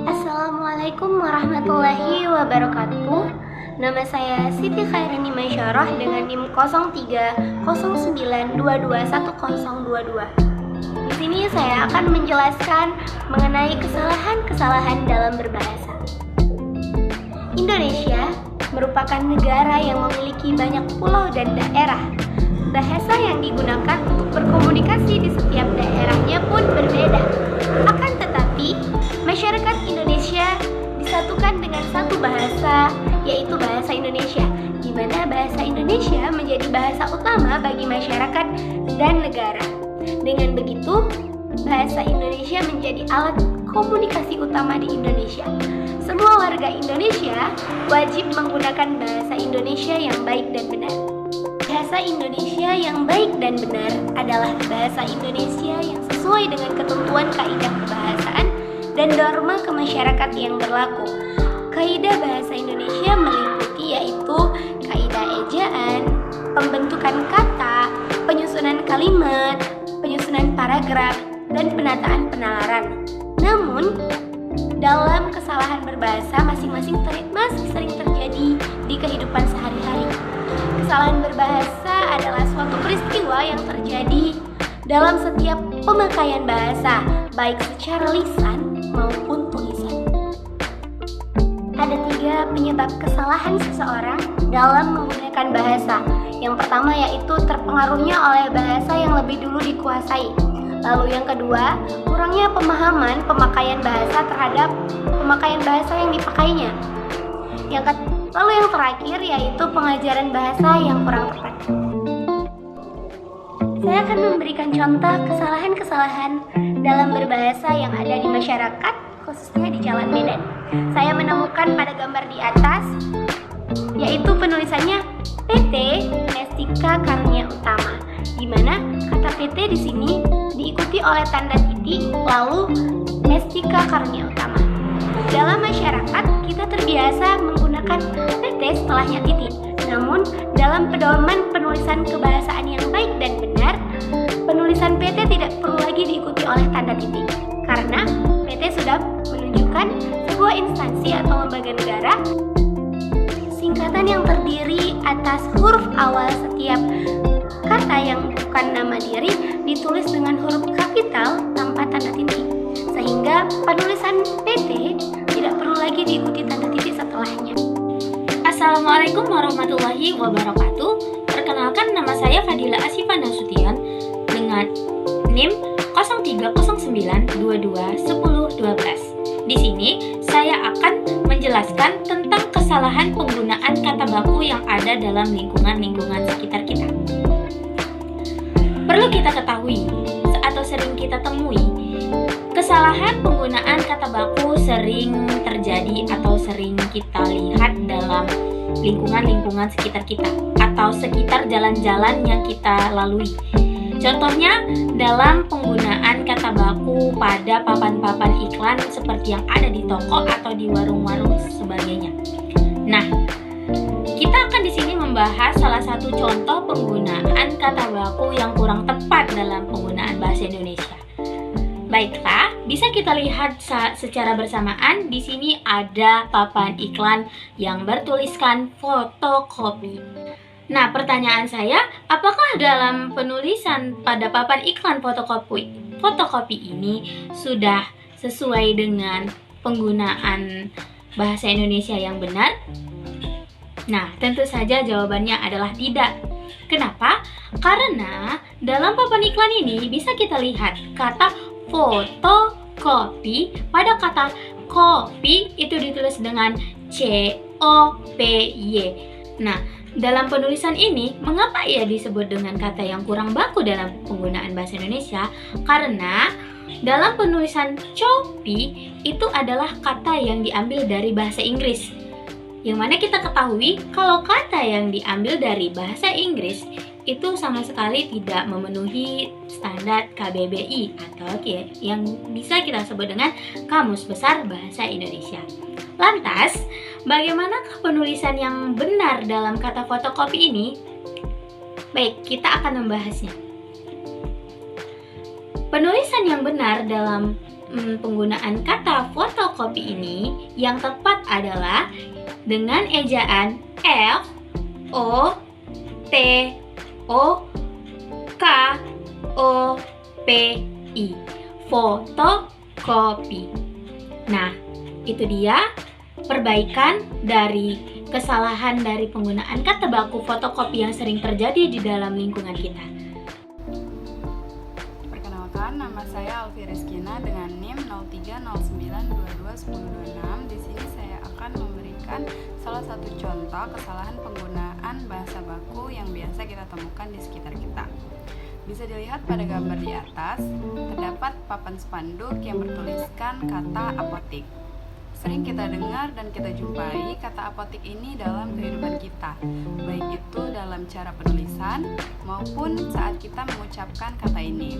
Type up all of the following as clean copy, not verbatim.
Assalamualaikum warahmatullahi wabarakatuh. Nama saya Siti Khairini Maisyarah dengan NIM 0309221022. Di sini saya akan menjelaskan mengenai kesalahan-kesalahan dalam berbahasa. Indonesia merupakan negara yang memiliki banyak pulau dan daerah. Bahasa yang digunakan untuk berkomunikasi di setiap daerahnya pun berbeda. Akan tetapi, masyarakat Indonesia disatukan dengan satu bahasa, yaitu bahasa Indonesia, di mana bahasa Indonesia menjadi bahasa utama bagi masyarakat dan negara. Dengan begitu, bahasa Indonesia menjadi alat komunikasi utama di Indonesia. Semua warga Indonesia wajib menggunakan bahasa Indonesia yang baik dan benar. Bahasa Indonesia yang baik dan benar adalah bahasa Indonesia yang sesuai dengan ketentuan kaidah kebahasaan dan norma kemasyarakatan yang berlaku. Kaidah bahasa Indonesia meliputi yaitu kaidah ejaan, pembentukan kata, penyusunan kalimat, penyusunan paragraf, dan penataan penalaran. Namun, dalam kesalahan berbahasa masing-masing masih sering terjadi di kehidupan sehari-hari. Kesalahan berbahasa adalah suatu peristiwa yang terjadi dalam setiap pemakaian bahasa, baik secara lisan maupun tulisan. Ada 3 penyebab kesalahan seseorang dalam menggunakan bahasa. Yang pertama yaitu terpengaruhnya oleh bahasa yang lebih dulu dikuasai. Lalu yang kedua, kurangnya pemahaman pemakaian bahasa terhadap pemakaian bahasa yang dipakainya. Lalu yang terakhir yaitu pengajaran bahasa yang kurang tepat. Saya akan memberikan contoh kesalahan-kesalahan dalam berbahasa yang ada di masyarakat, khususnya di Jalan Medan. Saya menemukan pada gambar di atas, yaitu penulisannya PT Mestika Karunia Utama, di mana kata PT di sini diikuti oleh tanda titik, lalu Mestika Karunia Utama. Dalam masyarakat, kita terbiasa menggunakan PT setelahnya titik. Namun, dalam pedoman penulisan kebahasaan yang baik dan benar, penulisan PT tidak perlu lagi diikuti oleh tanda titik. Karena PT sudah menunjukkan sebuah instansi atau lembaga negara, singkatan yang terdiri atas huruf awal setiap kata yang bukan nama diri ditulis dengan huruf kapital tanpa tanda titik. Sehingga penulisan PT tidak perlu lagi diikuti tanda titik setelahnya. Assalamualaikum warahmatullahi wabarakatuh. Perkenalkan, nama saya Fadila Asifah Nasution dengan NIM 0309221012. Di sini saya akan menjelaskan tentang kesalahan penggunaan kata baku yang ada dalam lingkungan sekitar kita. Perlu kita ketahui atau sering kita temui, kesalahan penggunaan kata baku sering terjadi atau sering kita lihat dalam lingkungan sekitar kita atau sekitar jalan-jalan yang kita lalui. Contohnya dalam penggunaan kata baku pada papan-papan iklan seperti yang ada di toko atau di warung-warung sebagainya. Nah, kita akan di sini membahas salah satu contoh penggunaan kata baku yang kurang tepat dalam penggunaan bahasa Indonesia. Baiklah, bisa kita lihat secara bersamaan. Di sini ada papan iklan yang bertuliskan fotokopi. Nah, pertanyaan saya, apakah dalam penulisan pada papan iklan fotokopi ini sudah sesuai dengan penggunaan bahasa Indonesia yang benar? Nah, tentu saja jawabannya adalah tidak. Kenapa? Karena dalam papan iklan ini bisa kita lihat kata fotokopi. Pada kata kopi itu ditulis dengan COPY. Nah, Dalam penulisan ini, mengapa ia disebut dengan kata yang kurang baku dalam penggunaan bahasa Indonesia? Karena dalam penulisan copi itu adalah kata yang diambil dari bahasa Inggris. Yang mana kita ketahui kalau kata yang diambil dari bahasa Inggris itu sama sekali tidak memenuhi standar KBBI atau yang bisa kita sebut dengan Kamus Besar Bahasa Indonesia. Lantas, bagaimanakah penulisan yang benar dalam kata fotokopi ini? Baik, kita akan membahasnya. Penulisan yang benar dalam penggunaan kata fotokopi ini yang tepat adalah dengan ejaan F O T O K O P I, fotokopi. Nah, itu dia perbaikan dari kesalahan dari penggunaan kata baku fotokopi yang sering terjadi di dalam lingkungan kita. Perkenalkan, nama saya Alfi Rizkina dengan NIM 0309221026. Di sini saya akan memberikan salah satu contoh kesalahan penggunaan bahasa baku yang biasa kita temukan di sekitar kita. Bisa dilihat pada gambar di atas, terdapat papan spanduk yang bertuliskan kata apotik. Sering kita dengar dan kita jumpai kata apotik ini dalam kehidupan kita, baik itu dalam cara penulisan maupun saat kita mengucapkan kata ini.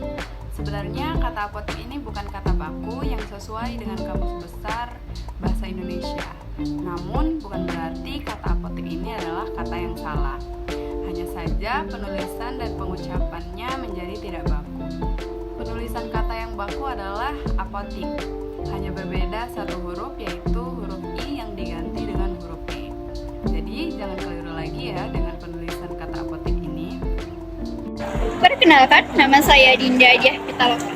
Sebenarnya kata apotik ini bukan kata baku yang sesuai dengan Kamus Besar Bahasa Indonesia. Namun bukan berarti kata apotik ini adalah kata yang salah. Hanya saja penulisan dan pengucapannya menjadi tidak baku. Penulisan kata yang baku adalah apotik. Hanya berbeda satu huruf, yaitu huruf I yang diganti dengan huruf E. Jadi jangan keliru lagi ya dengan penulisan kata apotik ini. Perkenalkan, nama saya Dinda Diah Pitaloka.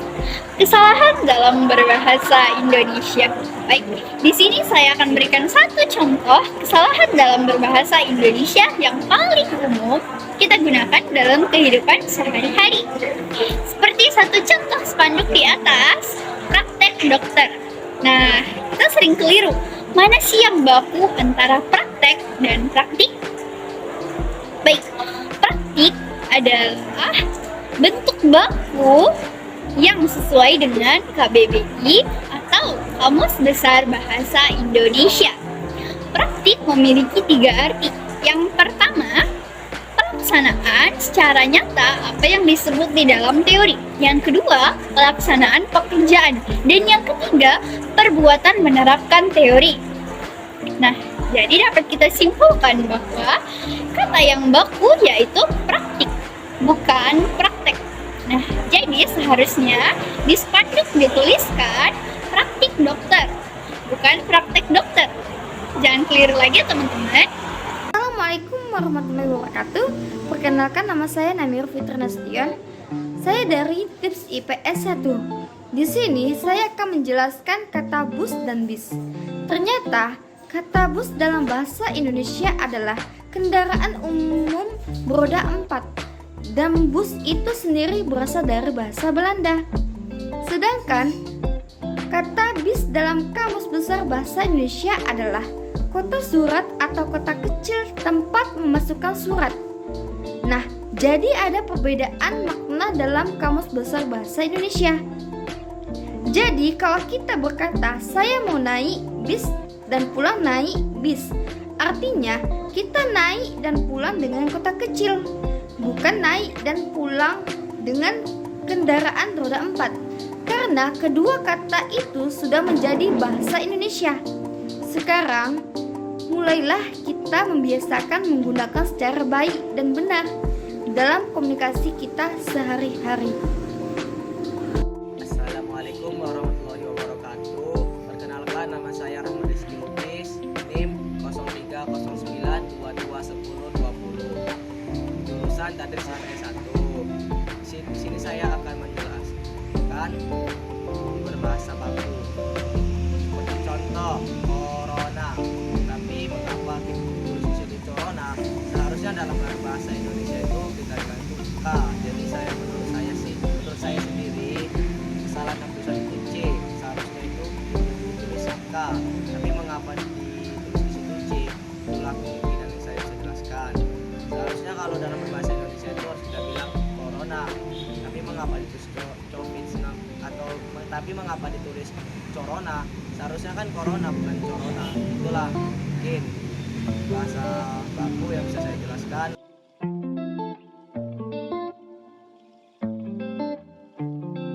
Kesalahan dalam berbahasa Indonesia. Baik, di sini saya akan berikan satu contoh kesalahan dalam berbahasa Indonesia yang paling umum kita gunakan dalam kehidupan sehari-hari. Seperti satu contoh spanduk di atas, praktek dokter. Nah, kita sering keliru. Mana sih yang baku antara praktek dan praktik? Baik, praktik adalah bentuk baku yang sesuai dengan KBBI atau Kamus Besar Bahasa Indonesia. Praktik memiliki 3 arti. Yang pertama, pelaksanaan secara nyata apa yang disebut di dalam teori. Yang kedua, pelaksanaan pekerjaan. Dan yang ketiga, perbuatan menerapkan teori. Nah, jadi dapat kita simpulkan bahwa kata yang baku yaitu praktik, bukan praktek. Nah, jadi seharusnya di spanduk dituliskan praktik dokter, bukan praktek dokter. Jangan keliru lagi teman-teman. Assalamualaikum warahmatullahi wabarakatuh. Perkenalkan, nama saya Namir Fitri Nasution. Saya dari Tips IPS 1. Di sini saya akan menjelaskan kata bus dan bis. Ternyata kata bus dalam bahasa Indonesia adalah kendaraan umum beroda 4. Dan bus itu sendiri berasal dari bahasa Belanda. Sedangkan kata bis dalam Kamus Besar Bahasa Indonesia adalah kota surat atau kota kecil tempat memasukkan surat. Nah, jadi ada perbedaan makna dalam Kamus Besar Bahasa Indonesia. Jadi kalau kita berkata saya mau naik bis dan pulang naik bis, artinya kita naik dan pulang dengan kota kecil, bukan naik dan pulang dengan kendaraan roda 4. Karena kedua kata itu sudah menjadi bahasa Indonesia. Sekarang mulailah kita membiasakan menggunakan secara baik dan benar dalam komunikasi kita sehari-hari. Assalamualaikum warahmatullahi wabarakatuh. Perkenalkan, nama saya Rahmat Rizky Lukis, NIM 0309221020, jurusan Tadris IPS 1. Di sini saya akan menjelaskan berbahasa baku. Seperti contoh corona. Tapi mengapa kita tulis di corona? Seharusnya dalam bahasa Indonesia itu kita ganti K. Jadi menurut saya sih corona. Tapi mengapa ditulis COVID-19 atau tapi mengapa ditulis corona? Seharusnya kan corona bukan corona. Itulah mungkin bahasa baku yang bisa saya jelaskan.